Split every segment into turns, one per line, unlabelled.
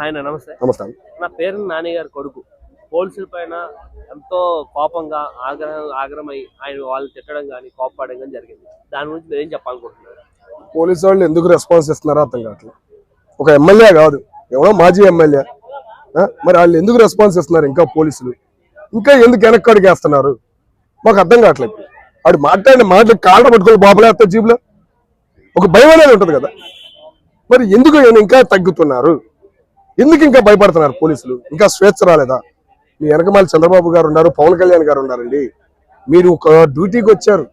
ఆయన నమస్తే.
నమస్తే.
నా పేరు నాని గారి కొడుకు. పోలీసుల పైన ఎంతో కోపంగా ఆగ్రహమై ఆయన వాళ్ళు తిట్టడం కానీ కోపపడడం కానీ జరిగింది. దాని గురించి మీరు ఏం చెప్పాలనుకుంటున్నారు?
పోలీసు వాళ్ళు ఎందుకు రెస్పాన్స్ ఇస్తున్నారో అర్థం కావట్లేదు. ఒక ఎమ్మెల్యే కాదు, ఎవరో మాజీ ఎమ్మెల్యే, మరి వాళ్ళు ఎందుకు రెస్పాన్స్ ఇస్తున్నారు? ఇంకా పోలీసులు ఇంకా ఎందుకు వెనక్కి అడిగేస్తున్నారు మాకు అర్థం కావట్లేదు. వాడు మాట్లాడిన మాటలు కాళ్ళ పట్టుకొని బాబులేస్తారు జీబులో. ఒక భయం అనేది ఉంటుంది కదా, మరి ఎందుకు ఇంకా తగ్గుతున్నారు? ఎందుకు ఇంకా భయపడుతున్నారు పోలీసులు? ఇంకా స్వేచ్ఛ రాలేదా? మీ వెనకమాలి చంద్రబాబు గారు ఉన్నారు, పవన్ కళ్యాణ్ గారు ఉన్నారండి. మీరు ఒక డ్యూటీకి వచ్చారు,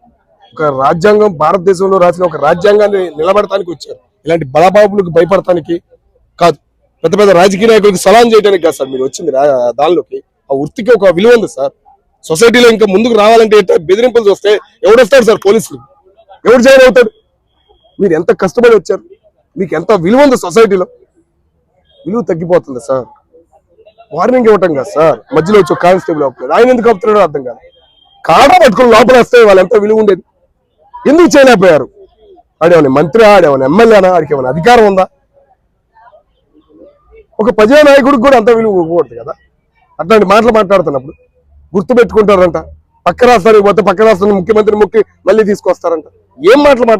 ఒక రాజ్యాంగం, భారతదేశంలో రాసిన ఒక రాజ్యాంగాన్ని నిలబడటానికి వచ్చారు. ఇలాంటి బలబాబులకు భయపడటానికి కాదు, పెద్ద పెద్ద రాజకీయ నాయకులకు సలాం చేయడానికి కాదు సార్ మీరు వచ్చింది. దానిలోకి ఆ వృత్తికి ఒక విలువ ఉంది సార్. సొసైటీలో ఇంకా ముందుకు రావాలంటే బెదిరింపులు చూస్తే ఎవడొస్తాడు సార్? పోలీసులు ఎవడు జాయిన్ అవుతాడు? మీరు ఎంత కష్టపడి వచ్చారు, మీకు ఎంత విలువ ఉంది సొసైటీలో? విలువ తగ్గిపోతుంది సార్. వార్నింగ్ ఇవ్వటం కాదు సార్, మధ్యలో వచ్చి కానిస్టేబుల్ ఆపుతాడు. ఆయన ఎందుకు ఆపుతున్నాడో అర్థం కాదు. కాడ పట్టుకుని లోపల వస్తే వాళ్ళు ఎంత విలువ ఉండేది, ఎందుకు చేయలేకపోయారు? ఆడేమన్నా మంత్రి, ఆడేమన్నా ఎమ్మెల్యేనా, ఆడికి ఏమైనా అధికారం ఉందా? ఒక ప్రజా నాయకుడికి కూడా అంత విలువ ఇవ్వకూడదు కదా. అట్లాంటి మాటలు మాట్లాడుతున్నప్పుడు గుర్తు పెట్టుకుంటారంట. పక్క రాష్ట్రానికి పోతే పక్క రాష్ట్రానికి ముఖ్యమంత్రిని మొక్కి మళ్ళీ తీసుకొస్తారంట. ఏం మాటలు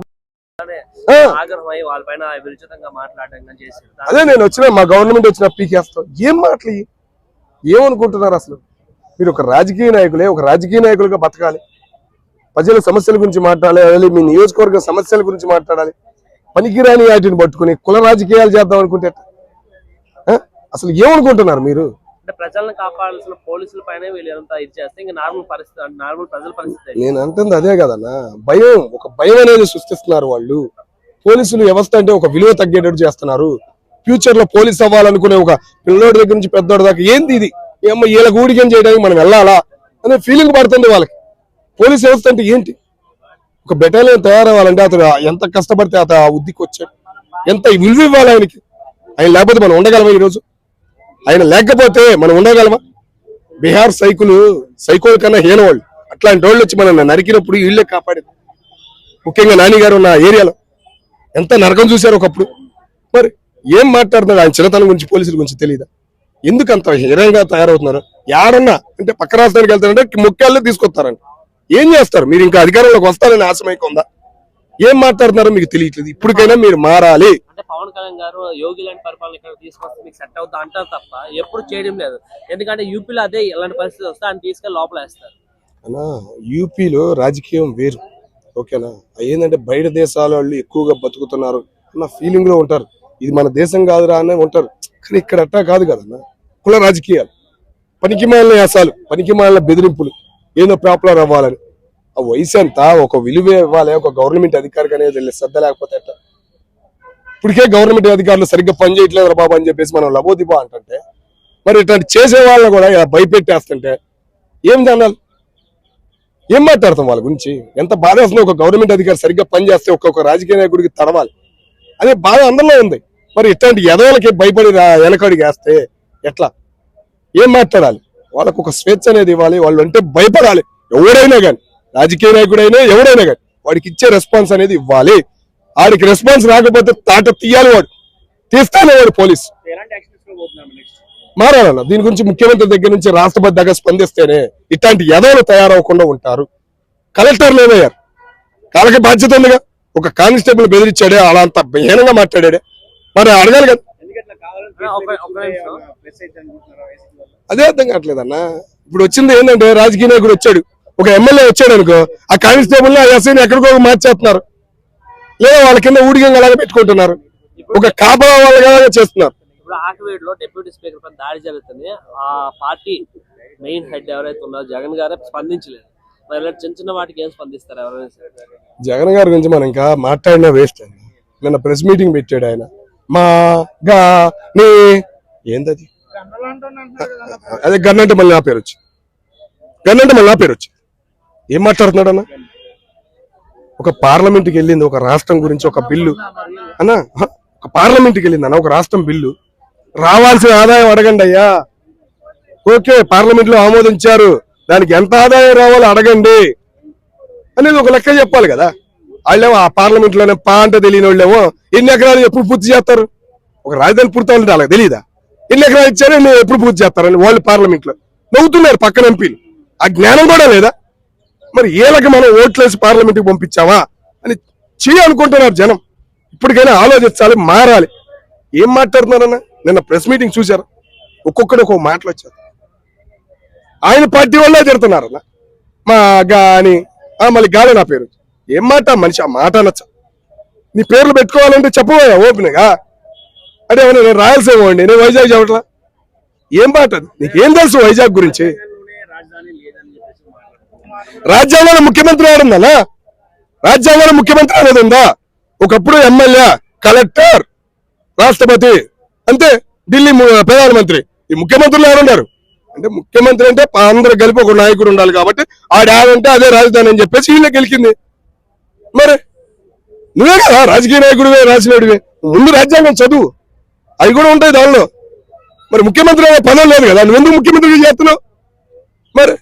అదే నేను వచ్చిన మా గవర్నమెంట్ వచ్చిన పీకేస్తాం. ఏం మాటలు, ఏమనుకుంటున్నారు అసలు? మీరు ఒక రాజకీయ నాయకులే, ఒక రాజకీయ నాయకులుగా బతకాలి, ప్రజల సమస్యల గురించి మాట్లాడాలి, మీ నియోజకవర్గ సమస్యల గురించి మాట్లాడాలి. పనికిరాని వాటిని పట్టుకుని కుల రాజకీయాలు చేద్దాం అనుకుంటే అసలు ఏమనుకుంటున్నారు మీరు?
ప్రజలను కాపాడాల్సిన పోలీసుల పైన వీళ్ళంతా ఇచ్చేస్తే ఇంకా నార్మల్ ప్రజల పరిస్థితి.
నేను అంటుంది అదే కదన్నా, భయం, ఒక భయం అనేది సృష్టిస్తున్నారు వాళ్ళు. పోలీసులు వ్యవస్థ అంటే ఒక విలువ తగ్గేటట్టు చేస్తున్నారు. ఫ్యూచర్ లో పోలీస్ అవ్వాలనుకునే ఒక పిల్లోడి దగ్గర నుంచి పెద్దోడి దాకా ఏంది ఇది, ఏమో వీళ్ళ గూడికం చేయడానికి మనం వెళ్ళాలా అనే ఫీలింగ్ పడుతుంది వాళ్ళకి. పోలీస్ వ్యవస్థ అంటే ఏంటి? ఒక బెటాలియన్ తయారవ్వాలంటే అతను ఎంత కష్టపడితే అతను ఆ ఉద్దికి వచ్చాడు, ఎంత విలువ ఇవ్వాలి ఆయనకి. ఆయన లేకపోతే మనం ఉండగలమా ఈరోజు? ఆయన లేకపోతే మనం ఉండగలమా? బీహార్ సైకోల కన్నా హీనవాళ్ళు, అట్లాంటి వాళ్ళు వచ్చి మనం నరికినప్పుడు వీళ్ళే కాపాడేది. ముఖ్యంగా నాని గారు ఉన్న ఏరియాలో ఎంత నరకం చూశారు ఒకప్పుడు. మరి ఏం మాట్లాడుతున్నారు? ఆయన చిన్నతనం గురించి, పోలీసుల గురించి తెలియదా? ఎందుకు అంత హీనంగా తయారవుతున్నారు? యారన్నా అంటే పక్క రాష్ట్రానికి వెళ్తారంటే ముఖ్యాల్లో తీసుకొస్తారంట. ఏం చేస్తారు? మీరు ఇంకా అధికారంలోకి వస్తారని ఆశమైక ఉందా? ఏం మాట్లాడుతున్నారో మీకు తెలియట్లేదు. ఇప్పటికైనా మీరు మారాలి.
అంటే పవన్ కళ్యాణ్ గారు యోగి లాంటి పరిపాలన ఇక్కడ తీసుకొస్తే మీకు సెట్ అవుతా అంటారు తప్ప ఎప్పుడు చేయడం లేదు. ఎందుకంటే యూపీలో అదే ఇలాంటి పరిస్థితి వస్తే ఆయన తీసుకెళ్ళి లోపల వేస్తారు.
అన్నా యూపీలో రాజకీయం వేరు, ఓకేనా? ఏంటంటే బయట దేశాల వాళ్ళు ఎక్కువగా బతుకుతున్నారు అన్న ఫీలింగ్ లో ఉంటారు. ఇది మన దేశం కాదురా అని ఉంటారు. కానీ ఇక్కడ అట్టా కాదు కదన్నా. కుల రాజకీయాలు, పనికిమాలిన యాసాలు, పనికిమాలిన బెదిరింపులు, ఏదో పాపులర్ అవ్వాలని. ఆ వయసు అంతా ఒక విలువ ఇవ్వాలి. ఒక గవర్నమెంట్ అధికారికి అనేది శ్రద్ధ లేకపోతే ఎట్లా? ఇప్పటికే గవర్నమెంట్ అధికారులు సరిగ్గా పని చేయట్లేదు బాబా అని చెప్పేసి మనం లబోదిబా అంటుంటే, మరి ఇట్లాంటి చేసే వాళ్ళని కూడా ఇలా భయపెట్టేస్తుంటే ఏం జనాలు ఏం మాట్లాడతాం వాళ్ళ గురించి? ఎంత బాధ వస్తుంది. ఒక గవర్నమెంట్ అధికారి సరిగ్గా పని చేస్తే ఒక్కొక్క రాజకీయ నాయకుడికి తడవాలి అనే బాధ అందరిలో ఉంది. మరి ఇట్లాంటి ఎదవలకి భయపడి వెనకడికి వేస్తే ఎట్లా? ఏం మాట్లాడాలి? వాళ్ళకు ఒక స్వేచ్ఛ అనేది ఇవ్వాలి. వాళ్ళు అంటే భయపడాలి. ఎవరైనా కానీ, రాజకీయ నాయకుడైనా ఎవరైనా కానీ వాడికి ఇచ్చే రెస్పాన్స్ అనేది ఇవ్వాలి. వాడికి రెస్పాన్స్ రాకపోతే తాట తీయాలి. వాడు తీస్తానే వాడు పోలీసు మారాలన్న. దీని గురించి ముఖ్యమంత్రి దగ్గర నుంచి రాష్ట్రపతి దగ్గర స్పందిస్తేనే ఇట్లాంటి ఎదవలు తయారవకుండా ఉంటారు. కలెక్టర్లు ఏమయ్యారు? వాళ్ళకి బాధ్యత ఉందిగా. ఒక కానిస్టేబుల్ బెదిరించాడే, అలా అంత హీనంగా మాట్లాడాడే, మరి అడగాలి కదా. అదే అర్థం కావట్లేదన్న. ఇప్పుడు వచ్చింది ఏంటంటే రాజకీయ నాయకుడు వచ్చాడు, ఒక ఎమ్మెల్యే వచ్చాడు అనుకో, ఆ కానిస్టేబుల్ ఆ ఎస్ఐని ఎక్కడికో మార్చేస్తున్నారు, లేదా వాళ్ళ కింద ఊడిగంగా అలాగే పెట్టుకుంటున్నారు, ఒక కాపలా వాళ్ళగా చేస్తున్నారు.
ఇప్పుడు ఆకివీడులో డిప్యూటీ స్పీకర్ పైన దాడి జరుగుతుంది. ఆ పార్టీ మెయిన్ హెడ్ ఎవరైతే ఉన్నారో జగన్ గారే స్పందించలేదు. మరి చిన్న చిన్న వాటికి ఏం స్పందిస్తారు ఎవరైనా?
జగన్ గారి గురించి మనం ఇంకా మాట్లాడినా వేస్ట్ అండి. నిన్న ప్రెస్ మీటింగ్ పెట్టాడు ఆయన. మా గా నీ ఏంటది, అదే గన్నంటే మళ్ళీ నా పేరు వచ్చి, గన్నంటే మళ్ళీ నా పేరు వచ్చి ఏం మాట్లాడుతున్నాడు అన్న? ఒక పార్లమెంట్కి వెళ్ళింది, ఒక రాష్ట్రం గురించి ఒక బిల్లు అన్న, ఒక పార్లమెంట్కి వెళ్ళింది అన్న, ఒక రాష్ట్రం బిల్లు. రావాల్సిన ఆదాయం అడగండి అయ్యా. ఓకే, పార్లమెంట్ లో ఆమోదించారు, దానికి ఎంత ఆదాయం రావాలో అడగండి అనేది ఒక లెక్క చెప్పాలి కదా. వాళ్ళేమో ఆ పార్లమెంట్ లోనే అంటే తెలియని వాళ్ళేమో ఎన్ని ఎకరాలు ఎప్పుడు పూర్తి చేస్తారు? ఒక రాజధాని పూర్తి అవ్వాలంటే అలాగే తెలియదా? ఎన్ని ఎకరాలు ఇచ్చారో నేను ఎప్పుడు పూర్తి చేస్తారని వాళ్ళు పార్లమెంట్ లో నవ్వుతున్నారు పక్కన ఎంపీలు. ఆ జ్ఞానం కూడా లేదా? మరి ఏళ్ళకి మనం ఓట్లేసి పార్లమెంట్కి పంపించావా అని అనుకుంటున్నారు జనం. ఇప్పటికైనా ఆలోచించాలి, మారాలి. ఏం మాట్లాడుతున్నారన్న? నిన్న ప్రెస్ మీటింగ్ చూశారు, ఒక్కొక్కడు ఒక్కొక్క మాటలు వచ్చారు. ఆయన పార్టీ వాళ్ళే తిడుతున్నారన్న మా గాని మళ్ళీ గాలి నా పేరు. ఏం మాట మనిషి, ఆ మాట అనొచ్చా? నీ పేర్లు పెట్టుకోవాలంటే చెప్పబోయా ఓపెన్గా? అదే నేను రాయలసీమ అండి, నేను వైజాగ్ చెప్పట్లా. ఏం మాట అది? నీకేం తెలుసు వైజాగ్ గురించి? రాజ్యాంగంలో ముఖ్యమంత్రి ఆడుందనా? రాజ్యాంగంలో ముఖ్యమంత్రి అనేది ఉందా? ఒకప్పుడు ఎమ్మెల్యే, కలెక్టర్, రాష్ట్రపతి, అంతే. ఢిల్లీ ప్రధానమంత్రి. ఈ ముఖ్యమంత్రులు ఎవరున్నారు అంటే? ముఖ్యమంత్రి అంటే అందరూ కలిపి ఒక నాయకుడు ఉండాలి కాబట్టి ఆడంటే అదే రాజధాని అని చెప్పేసి వీళ్ళే గెలిచింది. మరి నువ్వే కదా రాజకీయ నాయకుడివే, రాసినడివే. ముందు రాజ్యాంగం చదువు, అవి కూడా ఉంటాయి దానిలో. మరి ముఖ్యమంత్రి అనే పదం లేదు కదా, నువ్వెందుకు ముఖ్యమంత్రి చేస్తున్నావు? మరి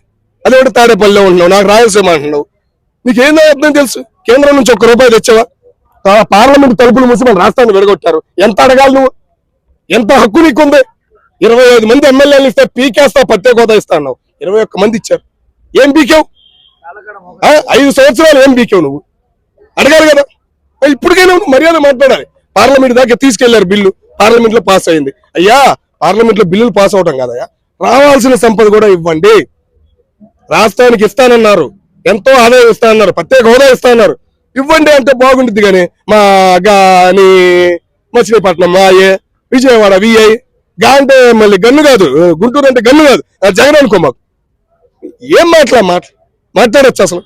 అదే ఒకటి తాడేపల్లిలో ఉంటున్నావు, నాకు రాయలసీమ అంటున్నావు. నీకేందో అర్థం తెలుసు? కేంద్రం నుంచి ₹1 తెచ్చావా? పార్లమెంట్ తలుపులు మూసి మన రాష్ట్రాన్ని విడగొట్టారు. ఎంత అడగాలి నువ్వు? ఎంత హక్కు నీకుంది? 25 మంది ఎమ్మెల్యేలు ఇస్తే పీకేస్తా, ప్రత్యేక హోదా ఇస్తా అన్నావు. 21 మంది ఇచ్చారు. ఏం పీకావు? 5 సంవత్సరాలు ఏం పీకావు నువ్వు? అడగాలి కదా. ఇప్పటికైనా నువ్వు మర్యాద మాట్లాడాలి. పార్లమెంట్ దాకా తీసుకెళ్లారు బిల్లు, పార్లమెంట్ లో పాస్ అయింది. అయ్యా పార్లమెంట్ లో బిల్లులు పాస్ అవటం కాదయ్యా, రావాల్సిన సంపద కూడా ఇవ్వండి. రాష్ట్రానికి ఇస్తానన్నారు, ఎంతో ఆదాయం ఇస్తానన్నారు, ప్రత్యేక హోదా ఇస్తానన్నారు, ఇవ్వండి అంటే బాగుంటుంది. కానీ మా గాని మచిలీపట్నం మాయే, విజయవాడ విఐ, గా అంటే మళ్ళీ గన్ను కాదు, గుంటూరు అంటే గన్ను కాదు, జగన్ అనుకో. మాకు ఏం మాట్లాడచ్చు అసలు?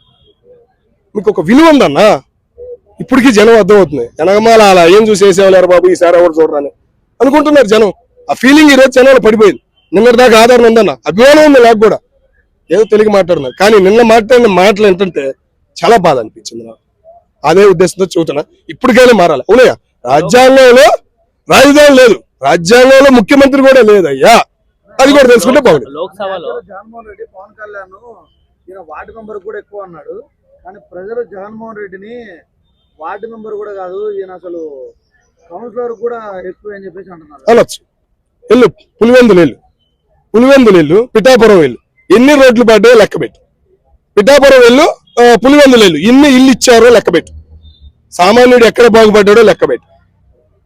మీకు ఒక విలువ ఉందన్నా? ఇప్పటికీ జనం అర్థమవుతుంది. వెనకమాల అలా ఏం చూసి వేసేవాళ్ళారు బాబు, ఈసారి ఎవరు చూడరని అనుకుంటున్నారు జనం. ఆ ఫీలింగ్ ఈ రోజు జనాలు పడిపోయింది. నిన్నటి దాకా ఆధారం ఉందన్న, అభిమానం ఉంది నాకు కూడా, ఏదో తెలుగు మాట్లాడుతున్నారు. కానీ నిన్న మాట్లాడిన మాటలు ఏంటంటే చాలా బాధ అనిపించింది నాకు. అదే ఉద్దేశంతో చూస్తున్నా, ఇప్పటికైనా మారాలి. అవునయ్యా, రాజ్యాంగంలో రాజధాని లేదు, రాజ్యాంగంలో ముఖ్యమంత్రి కూడా లేదయ్యా, అది కూడా తెలుసుకుంటే బాగుంది.
లోక్సభలో
జగన్మోహన్ రెడ్డి పవన్ కళ్యాణ్ ఈయన వార్డు మెంబర్ కూడా ఎక్కువ అన్నాడు, కానీ ప్రజలు జగన్మోహన్ రెడ్డిని వార్డు మెంబర్ కూడా కాదు, ఈయన అసలు కౌన్సిలర్ కూడా ఎక్కువ అని చెప్పేసి అంటున్నారు.
అనొచ్చు. వెళ్ళు, పులివెందులు వెళ్ళు, పిఠాపురం వెళ్ళు, ఎన్ని రోడ్లు పడ్డాయో లెక్కబెట్టు. పిఠాపురం వెళ్ళు, పులివెందులు వెళ్ళు, ఇన్ని ఇల్లు ఇచ్చారో లెక్కబెట్టు. సామాన్యుడు ఎక్కడ బాగుపడ్డాడో లెక్కబెట్టు.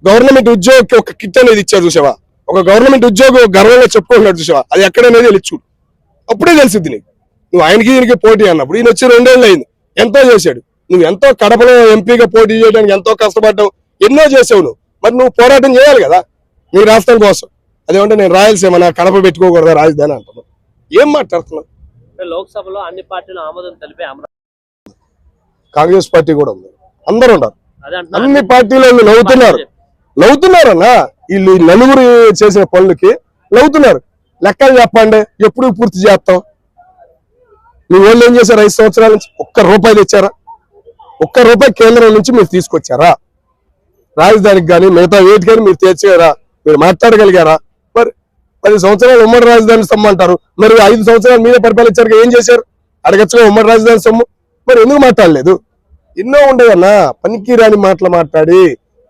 గవర్నమెంట్ ఉద్యోగకి ఒక కిట్ అనేది ఇచ్చారు చూసావా? ఒక గవర్నమెంట్ ఉద్యోగం గర్వంగా చెప్పుకుంటున్నాడు చూసావా? అది ఎక్కడనేది వెళ్ళి చూడు, అప్పుడే తెలిసిద్ది నీకు. నువ్వు ఆయనకి ఈయనకి పోటీ అన్నప్పుడు, ఈయన వచ్చి 2 ఏళ్ళు అయింది, ఎంతో చేశాడు. నువ్వు ఎంతో కడపలో ఎంపీగా పోటీ చేయడానికి ఎంతో కష్టపడ్డావు, ఎన్నో చేసావు నువ్వు. మరి నువ్వు పోరాటం చేయాలి కదా నీ రాష్ట్రం కోసం. అదేమంటే నేను రాయలసీమ, నా కడప పెట్టుకోకూడదా రాజధాని అంటున్నావు. ఏం మాట్లాడుతున్నావు?
లోక్సభలో అన్ని పార్టీలు ఆమోదం తెలిపే
కాంగ్రెస్ పార్టీ కూడా ఉంది, అందరూ ఉన్నారు,
అదే
అన్ని పార్టీలు నవ్వుతున్నారన్నా. వీళ్ళు నలుగురు చేసిన పనులకి నవ్వుతున్నారు. లెక్కలు చెప్పండి, ఎప్పుడు పూర్తి చేస్తాం? మీ వాళ్ళు ఏం చేశారు? 5 సంవత్సరాల నుంచి ₹1 తెచ్చారా? ₹1 కేంద్రం నుంచి మీరు తీసుకొచ్చారా? రాజధానికి కానీ మిగతా వేటికైనా మీరు తెచ్చారా? మీరు మాట్లాడగలిగారా? మరి 10 సంవత్సరాలు ఉమ్మడి రాజధాని సొమ్ము అంటారు, మరి 5 సంవత్సరాలు మీరే పరిపాలించారు, ఏం చేశారు? అడగచ్చుగా ఉమ్మడి రాజధాని సొమ్ము, మరి ఎందుకు మాట్లాడలేదు? ఎన్నో ఉండేవన్నా, పనికి రాని మాటలు మాట్లాడి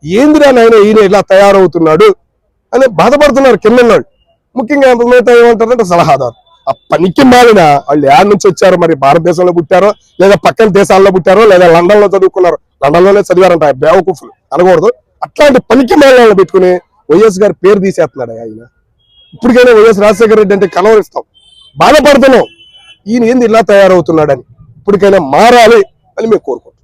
ఏందిరా నాయన ఈయన ఇలా తయారవుతున్నాడు అని బాధపడుతున్నారు కింద వాళ్ళు. ముఖ్యంగా మిగతా ఏమంటారంటే సలహాదారు. ఆ పనికి మాలిన వాళ్ళు యాడ్ నుంచి వచ్చారో, మరి భారతదేశంలో పుట్టారో, లేదా పక్కన దేశాల్లో పుట్టారో, లేదా లండన్ లో చదువుకున్నారో, లండన్ లోనే చదివారంట, బేవకూఫ్లు అనకూడదు. అట్లాంటి పనికి మాలిన పెట్టుకుని వైఎస్ గారి పేరు తీసేస్తున్నాడు ఆయన. ఇప్పటికైనా వైఎస్ రాజశేఖర రెడ్డి అంటే కలవరిస్తాం, బాధపడుతున్నాం, ఈయన ఏంది ఇలా తయారవుతున్నాడని. ఇప్పటికైనా మారాలి అని మేము కోరుకుంటాం.